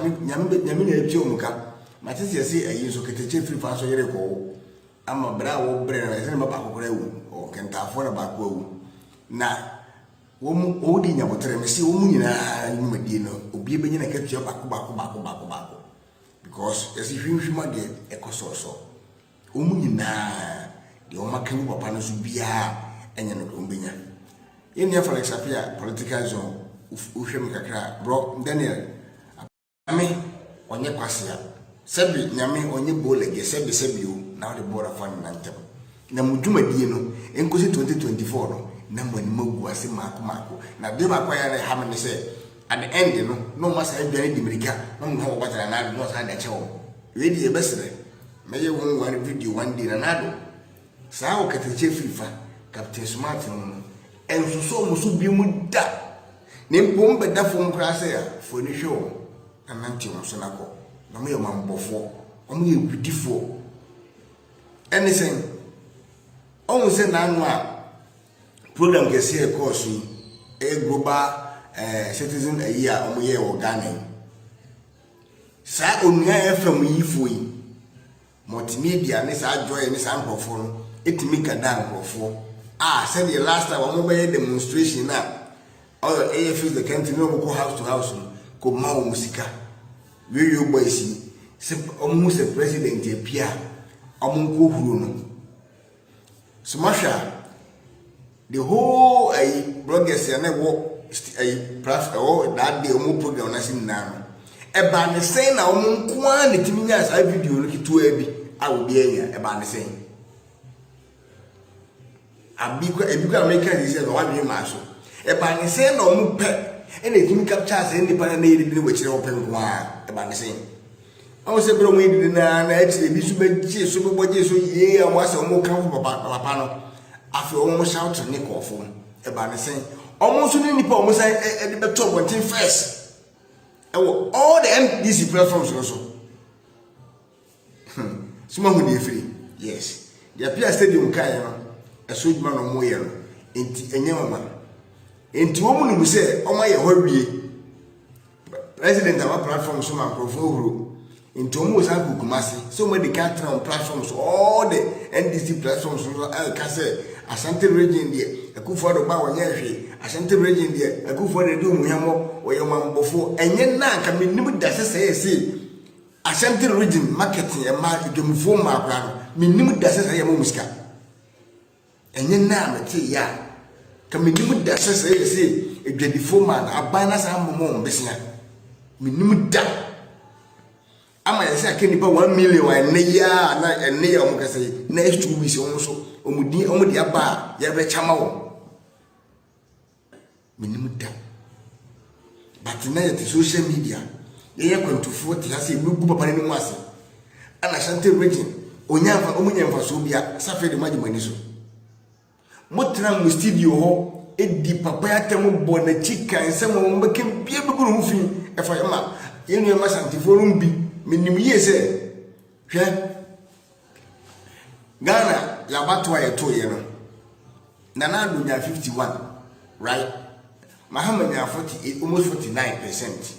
nyame na ebi omuka matese yesi ayi so keteche free fa so yere ko ama bra wo bre na se ma ba kokora ewu o kentafo na ba ko ewu na wo mu odi nyabotere me se wo mu nyina nyumadi no obi ebenye na ketua bako because yesi hwimhwima de ekososo wo mu nyina de o makan papa no so bia enye no ombenya yeni for example political zone uhwem kakra bro Daniel ame onye kwasia sebi nyame onye bolege sebi o na de bora fa na ntem na mudwumadie no enkosi 2024 no na mani magu ase mako na de ba kwa ya na ha me se at the end no masa aduane di mirika no ho batara na no sa da chewo we di ebesere meye one video one day na nado sa o keteche Afrifa Captain Smart no ensuso musu bi mu da ne mpom beda fom kra se ya fo ni hwe na nanti wo so nako na mo ye mambofo o mo ye gudifo anything o se na anu a program ke se course global citizen a year o mo ye wo Ghana sa onua FM yifo yi multimedia ne sa joy ne sa mbrofo no etimi kada mbrofo said the last time we made demonstration now or AFS the country no go house to house ko ma wo musika we you boys se almost the president e pia amunko huru no so masha the whole bloggers na wo platform that day omo program na sin na no e ba ne say na omunko an ne timi nya sa video no kitu abi a wo bi enya e ba ne say ebikwa America is here no wa bi ma so e ba ne say na omu pe e na timi capture say ni pa na yedi bi ne wachire open kwa e ba ne say o se bro mu yedi na e ti bi su be ji so be boje so ye am wa se omu kan papa no afi omu shout ni ko fo e ba ne say omu so ni nipa omu say e de be top one thing first e wo all the MDC platforms so suma hu dey free yes the appear stadium kai no eso djuma no mo ye no enti enye mama enti wo mu nu se o ma ye hwawie president of our platform so man profo huru enti o mu sa kukumase so mo de country on platforms all the NDC platforms so ka se Asante region there Akufo Addo ba wanya hwe Asante region there Akufo Addo do mu hamo wo ye mambofo enye na nka menim da se Asante region marketing e ma dwemfo ma akwa no menim da se ye mo musika enye na mete ya ka menim da se edwadifo man abana sa momo mbesia menim da ama yesi akeni pa 1 million wa ne ya na ene ya omo kase next 2 weeks omo so omudi aba ya be chama wo menim da but na yet social media ye kwantufo ti ase megu papa ne mu ase ana Asante region onyanfa omunyamfa so bia safe de magimani so motra mu studio ho edi papa ya temu bo na chika nsem mo mbeke bia beguru hu fi e fa ma yenu ma santifo rum bi menim ye se hwe Ghana ya batwa ye to ye no na Addo nya 51 right Mahama nya 48 almost 49%.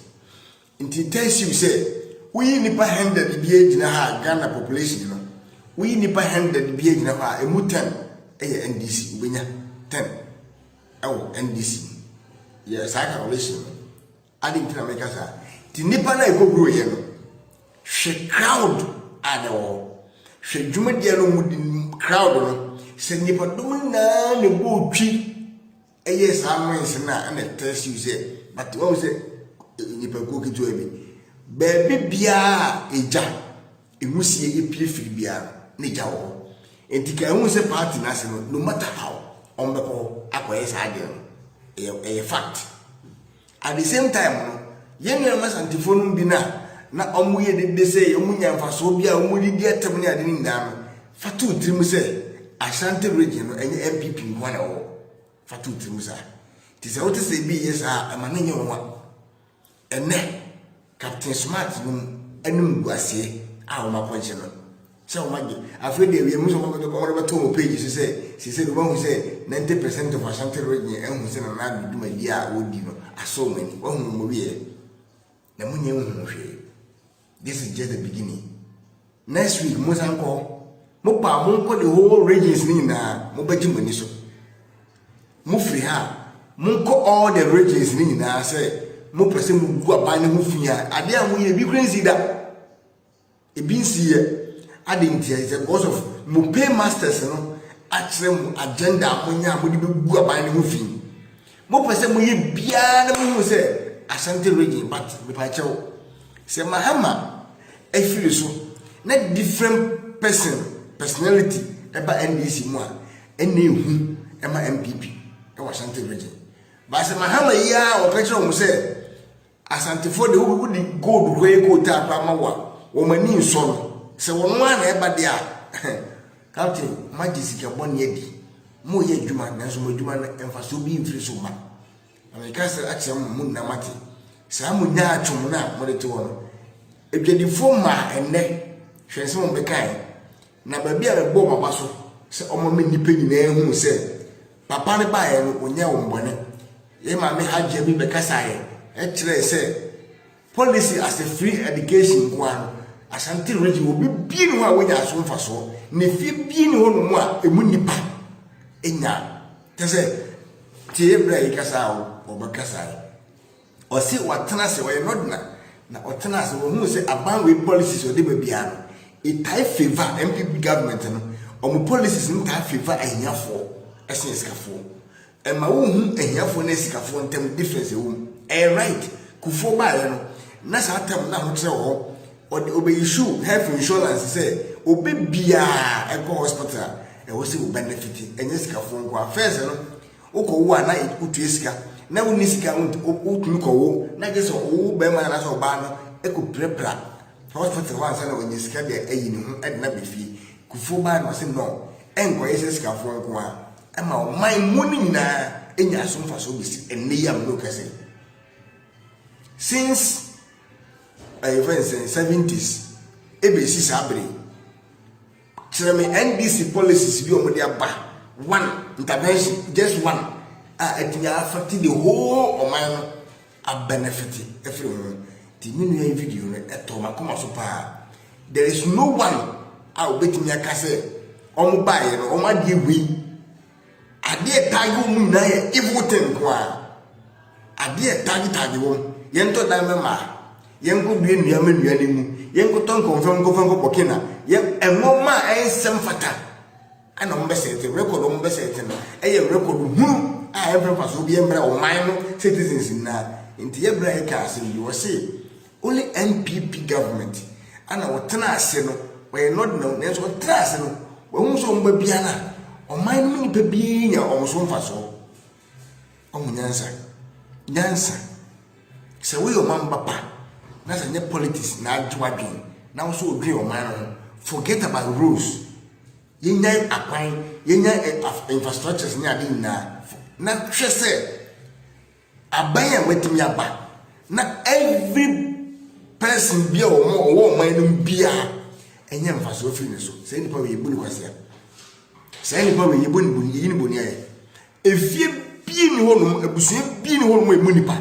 Inti tensive say we nipa 100 bi ejina ha Ghana population no we nipa 100 bi ejina ha emu 10 eye NDC ubenya 10 ewo NDC yes calculation adi ntina make sa ti nipa na ekogro ye no hwe crowd adawo hwe dwumadi no mu crowd no se nipa dum na ne bo twi eye samanse na na test you say but what say nipa ko kitu ebi baby bia eja emusie epie firi bia ne ja wo entika hu se party na se no matter how on beko akoye sa ade a fact at the same time no yenu ma santifonu bi na omu ye de se omu nyamfa so bia omu di etem ne ade ni nda no fatu trim se Asante region no enye MPP ngwana wo fatu trim sa ti se wote se bi yesa amane nye wo ene Captain Smart no enum guase a o maponche no se o magi afrede we mu so mo to page se do hu se 90% of Asante region ehun se na Addo duma dia odi no aso mani wo hu mo wie na munye hwe. This is just the beginning. Next week mo sanko mo pa mo ko the whole regions ni na mo baji mani so. Mo free ha mo ko all the regions ni na say mo pese mo gu aban ho fia ade a mo ye bi crazy da. E bi nsi ye ade ntia is because of mo pay masters no akire mo agenda mo nya mo di gu aban ho fi. Mo pese mo ye bia na mo say Asante region but me pa chew. Say Mahama efiri so na different personality eba NDC mu a ene ehu ema MPP e wa Asante region. But say Mahama ya o ka kire mo say Asante for the who di gold wey go ta pa ma wa wo mani nso no say won wa na eba de a captain majisika boni edi mo ye adwuma na so mo adwuma na emfaso bi mfiri so ma America say akyem mu na mate sa mu nya atwom na mo de te wono edwadifo ma enne hwense mo bekan na ba bia be bo maba so se omo me nipa nyina ehu se papa ne ba ye no onya wo mbone ye ma me haje bi be kasa ye e kire se policy as a free education kwa Asante region obi bi ni ho a wonya aso mfa so ne fi bi ni ho no mu a emu nipa enya te se tie bra yi kasa o ba kasa o si watena se we no na otena se wo hu se aban we policies o de ba bia no it tie favor MPP government no o mo policies no tie favor enyafo esen sikafo e ma wo hu enyafo na sikafo ntem difference e wo e right kufo ba ye no na sa tem na ho kire wo o de obe issue health insurance say obe bia e go hospital e wo se wo benefit enye sikafo nko first no uko wo na utu esika na wo ni sika utu ko wo na je so wo be ma na so ba no e ko prepra hospital wan sa na wo ni sika de ayi ni hu e na be fi kufo ba no se no enko ye sika fo nko a e ma o mai muni na enya so mfa so bisi enne yam no kase since events in 70s e be si sabre kire me NDC policies bi o mo de aba one intervention just one it will affect the whole of my benefit everyone the new video to makoma so pa there is no one out betting ya kase on buy no on ade wi ade tag mu na ye evil thing kwa ade tag wo yento dan mema yenko bie nua ni mu yenko ton confirm ko pokina yen enwoma ensem fata ana mo bese te record mo bese te no eye record hu a Afrifa so bi emra o man no citizens na nti ye bra e ka ase yi wo se only MPP government ana wo tena ase no we not no na so tena ase no wo hu so mba bia na o man no ni pa bi nya o so mfa so o nyansa se we o man papa na se nye politics na adwadwen na wo so odwe o man no forget about rules yenya akwan yenya infrastructures ni ade na hwese abaya watimi aba na every person bia wo man no bia enye mfaso fi ne so se nipa we yibu ni kwasia se nipa we yibu ni boni aye efie bi ni ho no abusua bi ni ho no emu nipa